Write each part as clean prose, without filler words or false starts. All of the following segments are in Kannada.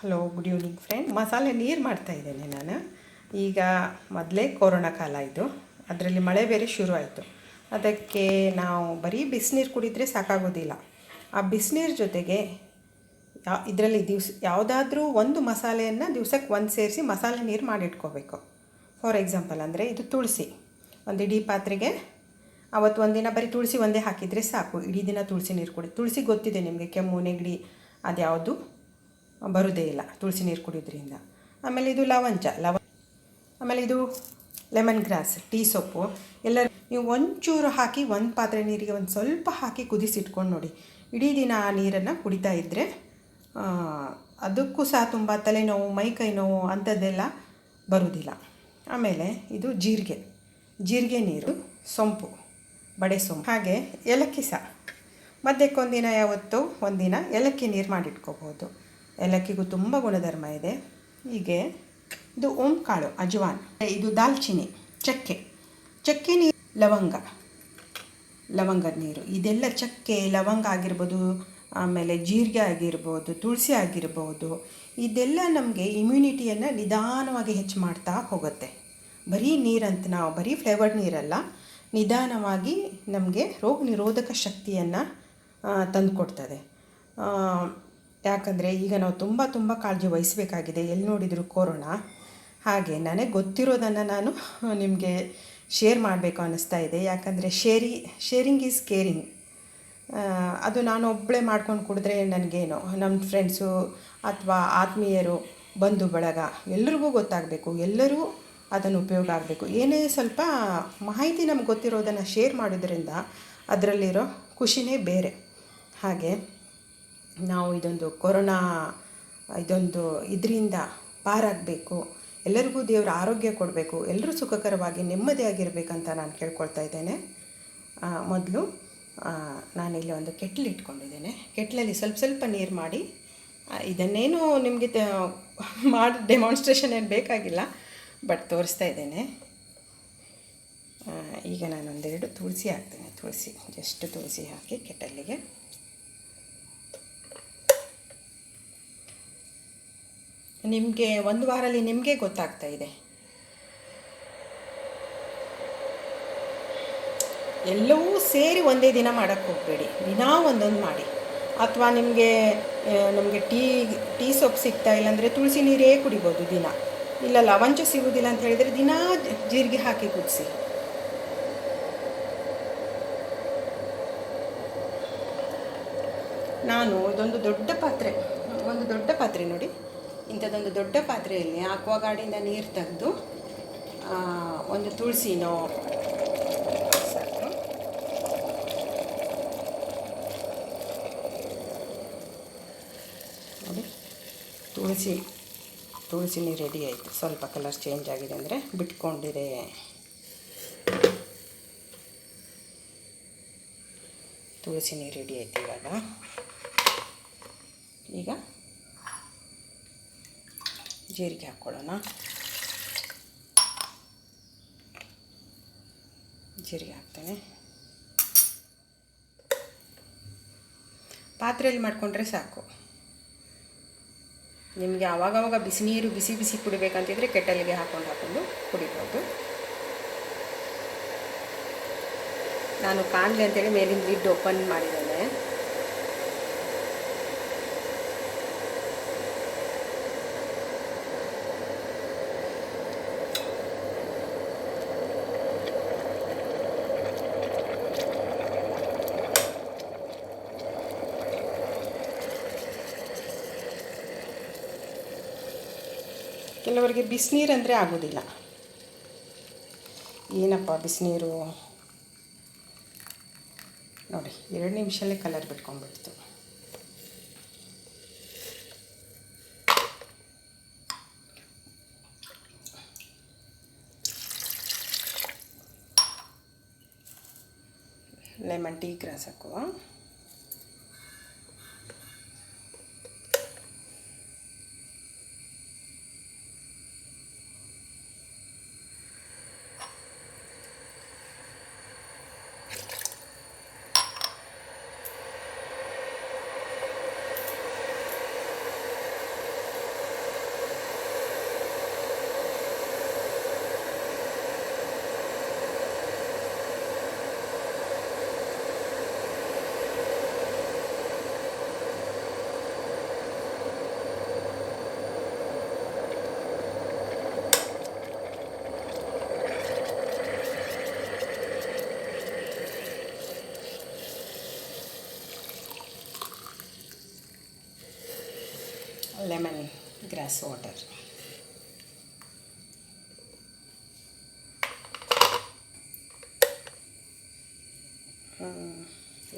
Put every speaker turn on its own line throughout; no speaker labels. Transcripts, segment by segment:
Hello, good evening friend. ಮಸಾಲೆ ನೀರು ಮಾಡ್ತಾಯಿದ್ದೇನೆ ನಾನು. ಈಗ ಮೊದಲೇ ಕೊರೋನಾ ಕಾಲ ಇದು, ಅದರಲ್ಲಿ ಮಳೆ ಬೇರೆ ಶುರು ಆಯಿತು. ಅದಕ್ಕೆ ನಾವು ಬರೀ ಬಿಸಿನೀರು ಕುಡಿದ್ರೆ ಸಾಕಾಗೋದಿಲ್ಲ. ಆ ಬಿಸಿನೀರು ಜೊತೆಗೆ ಇದರಲ್ಲಿ ಯಾವುದಾದ್ರೂ ಒಂದು ಮಸಾಲೆಯನ್ನು ದಿವ್ಸಕ್ಕೆ ಒಂದು ಸೇರಿಸಿ ಮಸಾಲೆ ನೀರು ಮಾಡಿಟ್ಕೋಬೇಕು. ಫಾರ್ ಎಕ್ಸಾಂಪಲ್ ಅಂದರೆ ಇದು ತುಳಸಿ. ಒಂದು ಇಡೀ ಪಾತ್ರೆಗೆ ಅವತ್ತು ಒಂದಿನ ಬರೀ ತುಳಸಿ ಒಂದೇ ಹಾಕಿದರೆ ಸಾಕು. ಇಡೀ ದಿನ ತುಳಸಿ ನೀರು ಕುಡಿ. ತುಳಸಿ ಗೊತ್ತಿದೆ ನಿಮಗೆ, ಕೆಮ್ಮು ನೆಗಡಿ ಅದ್ಯಾವುದು ಬರೋದೇ ಇಲ್ಲ ತುಳಸಿ ನೀರು ಕುಡಿಯೋದ್ರಿಂದ. ಆಮೇಲೆ ಇದು ಆಮೇಲೆ ಇದು ಲೆಮನ್ ಗ್ರಾಸ್, ಟೀ ಸೊಪ್ಪು ಎಲ್ಲ ನೀವು ಒಂಚೂರು ಹಾಕಿ ಒಂದು ಪಾತ್ರೆ ನೀರಿಗೆ ಒಂದು ಸ್ವಲ್ಪ ಹಾಕಿ ಕುದಿಸಿಟ್ಕೊಂಡು ನೋಡಿ. ಇಡೀ ದಿನ ಆ ನೀರನ್ನು ಕುಡಿತಾ ಇದ್ದರೆ ಅದಕ್ಕೂ ಸಹ ತುಂಬ ತಲೆನೋವು, ಮೈಕೈ ನೋವು ಅಂಥದ್ದೆಲ್ಲ ಬರುವುದಿಲ್ಲ. ಆಮೇಲೆ ಇದು ಜೀರಿಗೆ ನೀರು, ಸೊಂಪು, ಬಡೆ ಸೊಂಪು, ಹಾಗೆ ಏಲಕ್ಕಿ ಸಹ ಮಧ್ಯಕ್ಕೊಂದಿನ ಯಾವತ್ತೋ ಒಂದಿನ ಏಲಕ್ಕಿ ನೀರು ಮಾಡಿಟ್ಕೋಬೋದು. ಏಲಕ್ಕಿಗೂ ತುಂಬ ಗುಣಧರ್ಮ ಇದೆ. ಹೀಗೆ ಇದು ಓಂ ಕಾಳು, ಅಜ್ವಾನ್, ಇದು ದಾಲ್ಚಿನ್ನಿ, ಚಕ್ಕೆ ನೀರು, ಲವಂಗದ ನೀರು. ಇದೆಲ್ಲ ಚಕ್ಕೆ, ಲವಂಗ ಆಗಿರ್ಬೋದು, ಆಮೇಲೆ ಜೀರಿಗೆ ಆಗಿರ್ಬೋದು, ತುಳಸಿ ಆಗಿರ್ಬೋದು, ಇದೆಲ್ಲ ನಮಗೆ ಇಮ್ಯುನಿಟಿಯನ್ನು ನಿಧಾನವಾಗಿ ಹೆಚ್ಚು ಮಾಡ್ತಾ ಹೋಗುತ್ತೆ. ಬರೀ ನೀರಂತ ನಾವು ಬರೀ ಫ್ಲೇವರ್ಡ್ ನೀರಲ್ಲ, ನಿಧಾನವಾಗಿ ನಮಗೆ ರೋಗ ನಿರೋಧಕ ಶಕ್ತಿಯನ್ನು ತಂದುಕೊಡ್ತದೆ. ಯಾಕಂದರೆ ಈಗ ನಾವು ತುಂಬ ಕಾಳಜಿ ವಹಿಸಬೇಕಾಗಿದೆ. ಎಲ್ಲಿ ನೋಡಿದರೂ ಕೊರೋನಾ. ಹಾಗೆ ನನಗೆ ಗೊತ್ತಿರೋದನ್ನು ನಾನು ನಿಮಗೆ ಶೇರ್ ಮಾಡಬೇಕು ಅನ್ನಿಸ್ತಾ ಇದೆ. ಯಾಕಂದರೆ ಶೇರಿಂಗ್ ಈಸ್ ಕೇರಿಂಗ್. ಅದು ನಾನು ಒಬ್ಬಳೇ ಮಾಡ್ಕೊಂಡು ಕುಡಿದ್ರೆ ನನಗೇನು, ನಮ್ಮ ಫ್ರೆಂಡ್ಸು ಅಥವಾ ಆತ್ಮೀಯರು, ಬಂಧು ಬಳಗ ಎಲ್ರಿಗೂ ಗೊತ್ತಾಗಬೇಕು, ಎಲ್ಲರೂ ಅದನ್ನು ಉಪಯೋಗ ಆಗಬೇಕು. ಏನೇ ಸ್ವಲ್ಪ ಮಾಹಿತಿ ನಮ್ಗೆ ಗೊತ್ತಿರೋದನ್ನು ಶೇರ್ ಮಾಡೋದ್ರಿಂದ ಅದರಲ್ಲಿರೋ ಖುಷಿನೇ ಬೇರೆ. ಹಾಗೆ ನಾವು ಇದೊಂದು ಕೊರೋನಾ ಇದರಿಂದ ಪಾರಾಗಬೇಕು, ಎಲ್ಲರಿಗೂ ದೇವರ ಆರೋಗ್ಯ ಕೊಡಬೇಕು, ಎಲ್ಲರೂ ಸುಖಕರವಾಗಿ ನೆಮ್ಮದಿಯಾಗಿರಬೇಕಂತ ನಾನು ಕೇಳ್ಕೊಳ್ತಾ ಇದ್ದೇನೆ. ಮೊದಲು ನಾನಿಲ್ಲಿ ಒಂದು ಕೆಟ್ಲು ಇಟ್ಕೊಂಡಿದ್ದೇನೆ. ಕೆಟ್ಲಲ್ಲಿ ಸ್ವಲ್ಪ ನೀರು ಮಾಡಿ, ಇದನ್ನೇನು ನಿಮಗೆ ಮಾಡಿ ಡೆಮಾನ್ಸ್ಟ್ರೇಷನ್ ಏನು ಬೇಕಾಗಿಲ್ಲ, ಬಟ್ ತೋರಿಸ್ತಾ ಇದ್ದೇನೆ. ಈಗ ನಾನೊಂದೆರಡು ತುಳಸಿ ಹಾಕ್ತೇನೆ. ಜಸ್ಟ್ ತುಳಸಿ ಹಾಕಿ ಕೆಟಲ್ಲಿಗೆ ನಿಮಗೆ ಒಂದು ವಾರಲ್ಲಿ ನಿಮಗೆ ಗೊತ್ತಾಗ್ತಾ ಇದೆ. ಎಲ್ಲವೂ ಸೇರಿ ಒಂದೇ ದಿನ ಮಾಡೋಕ್ಕೆ ಹೋಗಬೇಡಿ, ದಿನ ಒಂದೊಂದು ಮಾಡಿ. ಅಥವಾ ನಮಗೆ ಟೀ ಸೊಪ್ಪು ಸಿಗ್ತಾ ಇಲ್ಲಾಂದರೆ ತುಳಸಿ ನೀರೇ ಕುಡಿಬೋದು ದಿನ. ಇಲ್ಲ ಲವಂಚ ಸಿಗೋದಿಲ್ಲ ಅಂತ ಹೇಳಿದರೆ ದಿನ ಜೀರಿಗೆ ಹಾಕಿ ಕುದಿಸಿ. ನಾನು ಇದೊಂದು ದೊಡ್ಡ ಪಾತ್ರೆ ನೋಡಿ, ಇಂಥದ್ದೊಂದು ದೊಡ್ಡ ಪಾತ್ರೆಯಲ್ಲಿ ಆಕ್ವಾಗಾರ್ಡಿಂದ ನೀರು ತೆಗೆದು ಒಂದು ತುಳಸಿನೋ ಸಾಕು, ನೋಡಿ ತುಳಸಿ ನೀರು ರೆಡಿ ಆಯಿತು. ಸ್ವಲ್ಪ ಕಲರ್ ಚೇಂಜ್ ಆಗಿದೆ ಅಂದರೆ ಬಿಟ್ಕೊಂಡಿದೆ. ತುಳಸಿ ನೀರು ರೆಡಿ ಆಯಿತು. ಈಗ ಜೀರಿಗೆ ಹಾಕ್ಕೊಳ್ಳೋಣ. ಜೀರಿಗೆ ಹಾಕ್ತೇನೆ. ಪಾತ್ರೆಯಲ್ಲಿ ಮಾಡಿಕೊಂಡ್ರೆ ಸಾಕು. ನಿಮಗೆ ಆವಾಗವಾಗ ಬಿಸಿನೀರು ಬಿಸಿ ಕುಡಿಬೇಕಂತಿದ್ರೆ ಕೆಟಲಿಗೆ ಹಾಕೊಂಡು ಕುಡಿಬೋದು. ನಾನು ಕಾಣಲಿ ಅಂತೇಳಿ ಮೇಲಿಂದ ಲಿಡ್ ಓಪನ್ ಮಾಡಿದ್ದೇನೆ. ಕೆಲವರಿಗೆ ಬಿಸಿನೀರು ಅಂದರೆ ಆಗೋದಿಲ್ಲ. ಏನಪ್ಪ ಬಿಸಿನೀರು ನೋಡಿ, 2 ನಿಮಿಷಲ್ಲೇ ಕಲರ್ ಬಿಟ್ಕೊಂಡ್ಬಿಡ್ತು. ಲೆಮನ್ ಟೀ ಗ್ರಾಸ್ ಹಾಕುವ. Lemon grass water.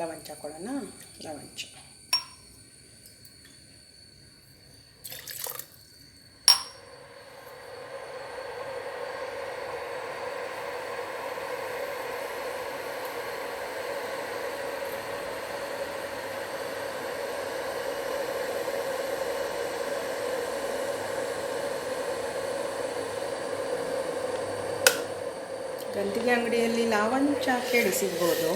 ಲವಂಚ ಹಾಕೊಳ್ಳೋಣ. ಲವಂಚ ಗಂಧಿಗೆ ಅಂಗಡಿಯಲ್ಲಿ ಲಾವಂಚ ಕೇಳಿ ಸಿಗ್ಬೋದು.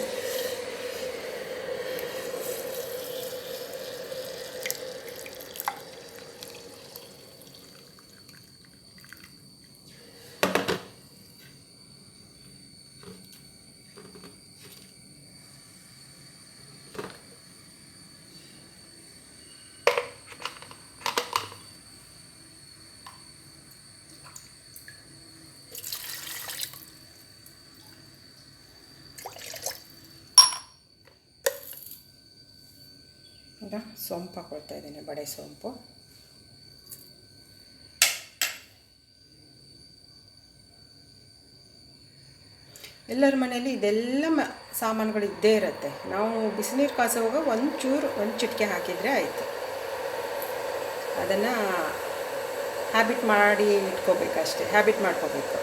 ಈಗ ಸೋಂಪು ಹಾಕ್ಕೊಳ್ತಾ ಇದ್ದೀನಿ, ಬಡೆ ಸೋಂಪು. ಎಲ್ಲರ ಮನೆಯಲ್ಲಿ ಇದೆಲ್ಲ ಸಾಮಾನುಗಳು ಇದ್ದೇ ಇರುತ್ತೆ. ನಾವು ಬಿಸಿನೀರು ಕಾಸೋವಾಗ ಒಂದು ಚಿಟಿಕೆ ಹಾಕಿದರೆ ಆಯಿತು. ಅದನ್ನು ಹ್ಯಾಬಿಟ್ ಮಾಡಿ ಇಟ್ಕೋಬೇಕಷ್ಟೇ, ಹ್ಯಾಬಿಟ್ ಮಾಡ್ಕೋಬೇಕು.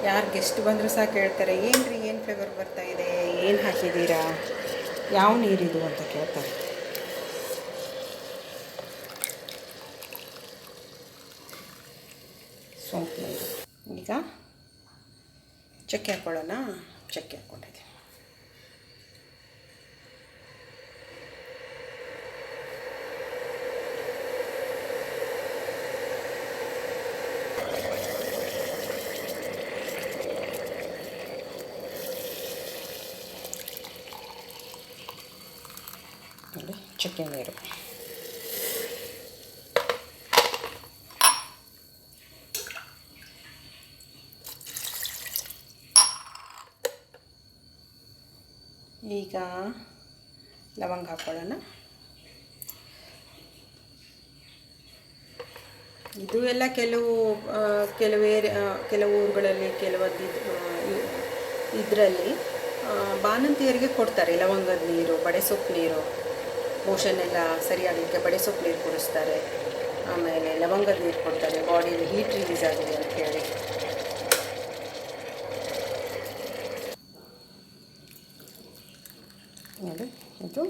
ಯಾರು ಗೆಸ್ಟ್ ಬಂದರೂ ಸಹ ಕೇಳ್ತಾರೆ, ಏನು ರೀ, ಏನು ಫ್ಲೇವರ್ ಬರ್ತಾಯಿದೆ, ಏನು ಹಾಕಿದ್ದೀರಾ, ಯಾವ ನೀರಿದು ಅಂತ ಕೇಳ್ತಾರೆ. ಸೋಂಪು ನೀರು. ಈಗ ಚಕ್ಕೆ ಹಾಕ್ಕೊಳ್ಳೋಣ. ಚಕ್ಕೆ ಹಾಕ್ಕೊಂಡಿದ್ದೆ. ನೋಡಿ, ಚಕ್ಕೆ ನೀರು. ಈಗ ಲವಂಗ ಹಾಕ್ಕೊಳ್ಳೋಣ. ಇದು ಎಲ್ಲ ಕೆಲವು ಊರುಗಳಲ್ಲಿ ಇದರಲ್ಲಿ ಬಾಣಂತಿಯರಿಗೆ ಕೊಡ್ತಾರೆ ಲವಂಗದ ನೀರು, ಬಡೆ ಸೊಪ್ಪು ನೀರು. ಮೋಷನ್ ಎಲ್ಲ ಸರಿಯಾಗಲಿಕ್ಕೆ ಬಡೆ ಸೊಪ್ಪು ನೀರು ಕುಡಿಸ್ತಾರೆ. ಆಮೇಲೆ ಲವಂಗದ ನೀರು ಕೊಡ್ತಾರೆ, ಬಾಡಿಯಲ್ಲಿ ಹೀಟ್ ರಿಲೀಸ್ ಆಗಿದೆ ಅಂತ ಹೇಳಿ. ನೋಡಿ, ಇದು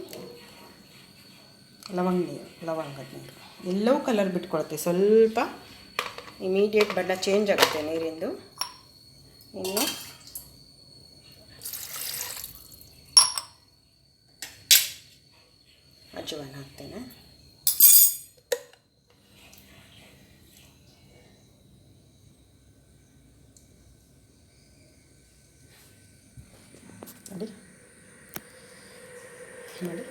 ಲವಂಗದ ನೀರು. ಎಲ್ಲವೂ ಕಲರ್ ಬಿಟ್ಕೊಳುತ್ತೆ. ಸ್ವಲ್ಪ ಇಮಿಡಿಯೇಟ್ ಬಣ್ಣ ಚೇಂಜ್ ಆಗುತ್ತೆ ನೀರಿಂದು. ಇನ್ನು ಅಜವಾನ ಹಾಕ್ತೇನೆ. ನೋಡಿ ನೋಡಿ,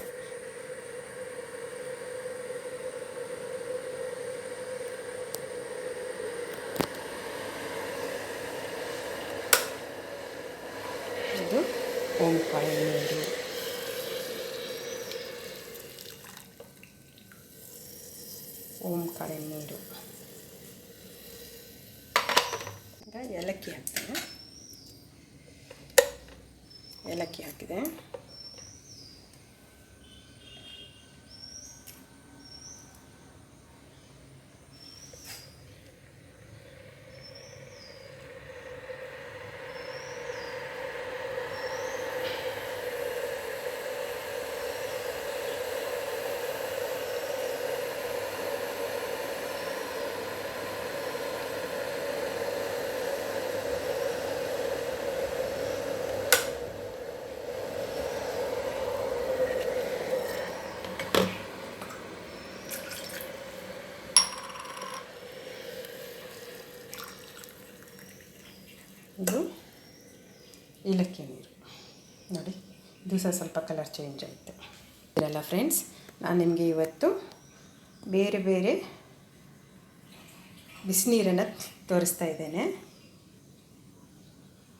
ಇದು ಓಂಕಾಯಿ ನೀರು. ಓಂಕಾಯಿ ನೀರು. ಈಗ ಏಲಕ್ಕಿ ಹಾಕ್ತೇನೆ. ಏಲಕ್ಕಿ ಹಾಕಿದೆ. ಇದು ಏಲಕ್ಕಿ ನೀರು. ನೋಡಿ, ದಿವಸ ಸ್ವಲ್ಪ ಕಲರ್ ಚೇಂಜ್ ಆಯಿತು. ಇರಲ್ಲ ಫ್ರೆಂಡ್ಸ್, ನಾನು ನಿಮಗೆ ಇವತ್ತು ಬೇರೆ ಬೇರೆ ಬಿಸಿನೀರನ್ನು ತೋರಿಸ್ತಾ ಇದ್ದೇನೆ.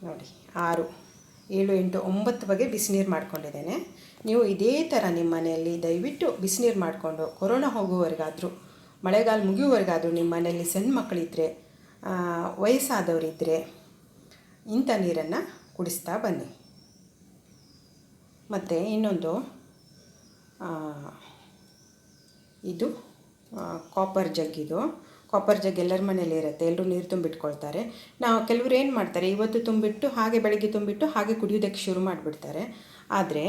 ನೋಡಿ, 7, 8, 9 ಬಗೆ ಬಿಸಿನೀರು ಮಾಡ್ಕೊಂಡಿದ್ದೇನೆ. ನೀವು ಇದೇ ಥರ ನಿಮ್ಮ ಮನೆಯಲ್ಲಿ ದಯವಿಟ್ಟು ಬಿಸಿನೀರು ಮಾಡಿಕೊಂಡು ಕೊರೋನಾ ಹೋಗುವವರೆಗಾದರೂ, ಮಳೆಗಾಲ ಮುಗಿಯುವವರೆಗಾದರೂ ನಿಮ್ಮ ಮನೆಯಲ್ಲಿ ಸಣ್ಣ ಮಕ್ಕಳಿದ್ದರೆ, ವಯಸ್ಸಾದವರಿದ್ದರೆ ಇಂಥ ನೀರನ್ನು ಕುಡಿಸ್ತಾ ಬನ್ನಿ. ಮತ್ತು ಇನ್ನೊಂದು, ಇದು ಕಾಪರ್ ಜಗ್ ಎಲ್ಲರ ಮನೇಲಿ ಇರುತ್ತೆ. ಎಲ್ಲರೂ ನೀರು ತುಂಬಿಟ್ಕೊಳ್ತಾರೆ. ಕೆಲವರು ಏನು ಮಾಡ್ತಾರೆ, ಇವತ್ತು ತುಂಬಿಟ್ಟು ಹಾಗೆ ಬೆಳಗ್ಗೆ ತುಂಬಿಟ್ಟು ಹಾಗೆ ಕುಡಿಯೋದಕ್ಕೆ ಶುರು ಮಾಡಿಬಿಡ್ತಾರೆ. ಆದರೆ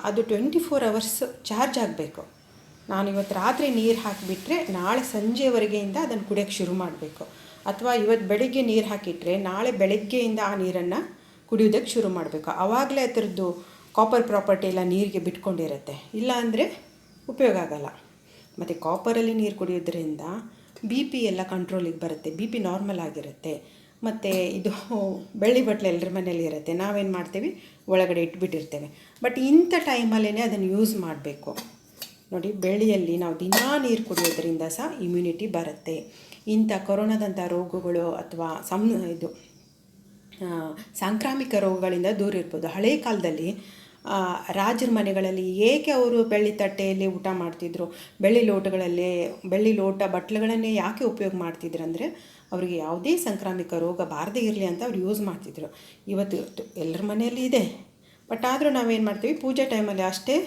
ಅದು 24 hours ಚಾರ್ಜ್ ಆಗಬೇಕು. ನಾನು ಇವತ್ತು ರಾತ್ರಿ ನೀರು ಹಾಕಿಬಿಟ್ರೆ ನಾಳೆ ಸಂಜೆವರೆಗೆಯಿಂದ ಅದನ್ನು ಕುಡಿಯೋಕ್ಕೆ ಶುರು ಮಾಡಬೇಕು. ಅಥವಾ ಇವತ್ತು ಬೆಳಗ್ಗೆ ನೀರು ಹಾಕಿಟ್ರೆ ನಾಳೆ ಬೆಳಗ್ಗೆಯಿಂದ ಆ ನೀರನ್ನು ಕುಡಿಯೋದಕ್ಕೆ ಶುರು ಮಾಡಬೇಕು. ಆವಾಗಲೇ ಅದರದ್ದು ಕಾಪರ್ ಪ್ರಾಪರ್ಟಿ ಎಲ್ಲ ನೀರಿಗೆ ಬಿಟ್ಕೊಂಡಿರುತ್ತೆ. ಇಲ್ಲ ಅಂದರೆ ಉಪಯೋಗ ಆಗಲ್ಲ. ಮತ್ತು ಕಾಪರಲ್ಲಿ ನೀರು ಕುಡಿಯೋದ್ರಿಂದ BP ಎಲ್ಲ ಕಂಟ್ರೋಲಿಗೆ ಬರುತ್ತೆ. BP ನಾರ್ಮಲ್ ಆಗಿರುತ್ತೆ. ಮತ್ತು ಇದು ಬೆಳ್ಳಿ ಬಟ್ಲು ಎಲ್ಲರ ಮನೇಲಿ ಇರುತ್ತೆ. ನಾವೇನು ಮಾಡ್ತೀವಿ, ಒಳಗಡೆ ಇಟ್ಬಿಟ್ಟಿರ್ತೇವೆ. ಬಟ್ ಇಂಥ ಟೈಮಲ್ಲೇ ಅದನ್ನು ಯೂಸ್ ಮಾಡಬೇಕು. ನೋಡಿ, ಬೆಳ್ಳಿಯಲ್ಲಿ ನಾವು ದಿನಾ ನೀರು ಕುಡಿಯೋದ್ರಿಂದ ಸಹ ಇಮ್ಯುನಿಟಿ ಬರುತ್ತೆ. ಇಂಥ ಕೊರೋನಾದಂಥ ರೋಗಗಳು ಅಥವಾ ಸಾಂಕ್ರಾಮಿಕ ರೋಗಗಳಿಂದ ದೂರ ಇರ್ಬೋದು. ಹಳೆಯ ಕಾಲದಲ್ಲಿ ರಾಜರ ಮನೆಗಳಲ್ಲಿ ಏಕೆ ಅವರು ಬೆಳ್ಳಿ ತಟ್ಟೆಯಲ್ಲಿ ಊಟ ಮಾಡ್ತಿದ್ರು, ಬೆಳ್ಳಿ ಲೋಟ ಬಟ್ಲುಗಳನ್ನೇ ಯಾಕೆ ಉಪಯೋಗ ಮಾಡ್ತಿದ್ರು ಅಂದರೆ ಅವರಿಗೆ ಯಾವುದೇ ಸಾಂಕ್ರಾಮಿಕ ರೋಗ ಬಾರದೇ ಇರಲಿ ಅಂತ ಅವ್ರು ಯೂಸ್ ಮಾಡ್ತಿದ್ರು. ಇವತ್ತು ಎಲ್ಲರ ಮನೆಯಲ್ಲಿ ಇದೆ. ಬಟ್ ಆದರೂ ನಾವೇನು ಮಾಡ್ತೀವಿ, ಪೂಜೆ ಟೈಮಲ್ಲಿ ಅಷ್ಟೇ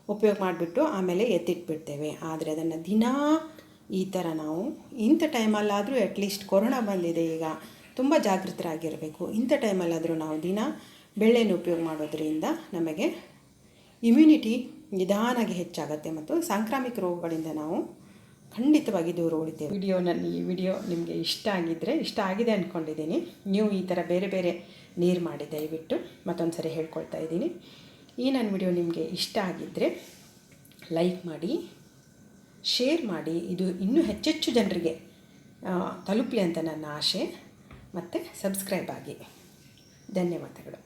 ಉಪಯೋಗ ಮಾಡಿಬಿಟ್ಟು ಆಮೇಲೆ ಎತ್ತಿಟ್ಬಿಡ್ತೇವೆ. ಆದರೆ ಅದನ್ನು ದಿನಾ ಈ ಥರ ನಾವು ಇಂಥ ಟೈಮಲ್ಲಾದರೂ, ಅಟ್ಲೀಸ್ಟ್ ಕೊರೋನಾ ಬಂದಿದೆ ಈಗ, ತುಂಬ ಜಾಗೃತರಾಗಿರಬೇಕು. ಇಂಥ ಟೈಮಲ್ಲಾದರೂ ನಾವು ದಿನ ಬೆಳ್ಳೆಯನ್ನು ಉಪಯೋಗ ಮಾಡೋದ್ರಿಂದ ನಮಗೆ ಇಮ್ಯುನಿಟಿ ನಿಧಾನಾಗಿ ಹೆಚ್ಚಾಗುತ್ತೆ ಮತ್ತು ಸಾಂಕ್ರಾಮಿಕ ರೋಗಗಳಿಂದ ನಾವು ಖಂಡಿತವಾಗಿ ದೂರ ಉಳಿತೇವೆ. ಈ ವಿಡಿಯೋ ನಿಮಗೆ ಇಷ್ಟ ಆಗಿದೆ ಅಂದ್ಕೊಂಡಿದ್ದೀನಿ. ನೀವು ಈ ಥರ ಬೇರೆ ಬೇರೆ ನೀರು ಮಾಡಿ ದಯವಿಟ್ಟು ಮತ್ತೊಂದು ಸರಿ ಹೇಳ್ಕೊಳ್ತಾ ಇದ್ದೀನಿ. ಈ ನನ್ನ ವಿಡಿಯೋ ನಿಮಗೆ ಇಷ್ಟ ಆಗಿದ್ದರೆ ಲೈಕ್ ಮಾಡಿ, ಶೇರ್ ಮಾಡಿ. ಇದು ಇನ್ನೂ ಹೆಚ್ಚೆಚ್ಚು ಜನರಿಗೆ ತಲುಪಲಿ ಅಂತ ನನ್ನ ಆಶೆ. ಮತ್ತು ಸಬ್ಸ್ಕ್ರೈಬ್ ಆಗಿ. ಧನ್ಯವಾದಗಳು.